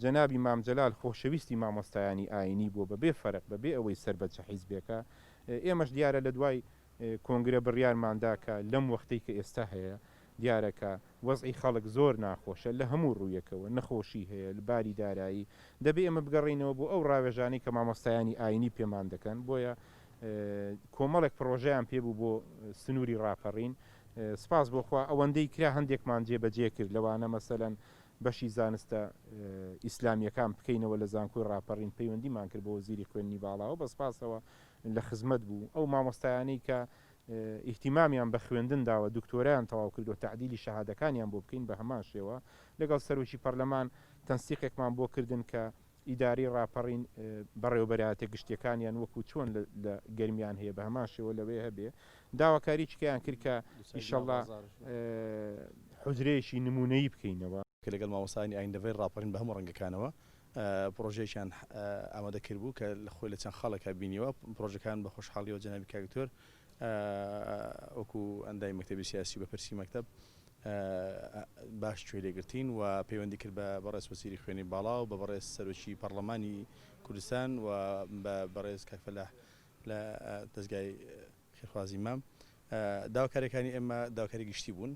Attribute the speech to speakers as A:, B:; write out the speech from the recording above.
A: جەنابی مامجەلال خۆشەویستی مامۆستایانی ئاینی بۆ بەبێ فەرق بەبێ ئەوەی سەربەجە حیزبێکە ئێمەش دیارە لە دوای کۆنگرە بڕیارماندا کە لەم وەختەی کە ئێستا هەیە دیارەکە وەزعی خەڵک زۆر ناخۆشە لە هەموو ڕوویەکەوە نەخۆشی هەیە لەباری دارایی دەبێ ئەمە بگەڕینەوە بۆ ئەو ڕاوێژانەی کە مامۆستایانی ئاینی پێمان دەکەن بۆیە کۆمەڵێک پرۆژەیان پێبوو بۆ سنووری ڕاپەڕین سپاس بۆخوا ئەوەندەی کرا هەندێکمان جێبەجێ کرد لەوانە مەسەلەن بەشی زانستە ئیسلامیەکان بکەینەوە لە زانکۆی ڕاپەڕین پەیوەندیمان کرد بۆ وەزیری خوێندنی باڵاوە بە سپاسەوە لە خزمەت بوو ئەو مامۆستایانەی کە ئیحتیمامیان بە خوێندن داوە دکتۆرایان تەواو کردو تعدیلی شەهادەکانیان بۆ بکەین بە هەمان شێوە لەگەڵ سەرۆکی پەرلەمان تەنسیقێکمان بۆ کردن کە ئیداری ڕاپەڕین بەڕێوەبەراتە گشتیەکانیان وەکو چۆن لە گەرمیان هەیە بە هەمان شێوە لەوێ هەبێ داواکاری چکیان کرد کە ئیشەڵڵا حوجرەیەکی نمونەیی بکەینەوە
B: کە لەگەڵ مامۆستایانی ئاین دەبێت ڕاپەڕین بە هەموو ڕەنگەکانەوە پرۆژەیەکیان ئامادە کرد بوو کە لە خۆی لە چەند خەڵێکا بینیوە پرۆژەکان بە خۆشحاڵیەوە جەنابی کاکتۆر وەکو ئەندای مەکتەبی سیاسی بە پرسی مەکتەب باش کوێ لێگرتین و پەیوەندی کرد بە بەڕێز وەزیری خوێنی باڵا و بە بەڕێز سەرۆکی پەرلەمانی کوردستان و بە بەڕێز کاکفەلاح لە دەستگای خێرخوازی مام داواکاریەکانی ئێمە داواکاری گشتی بوون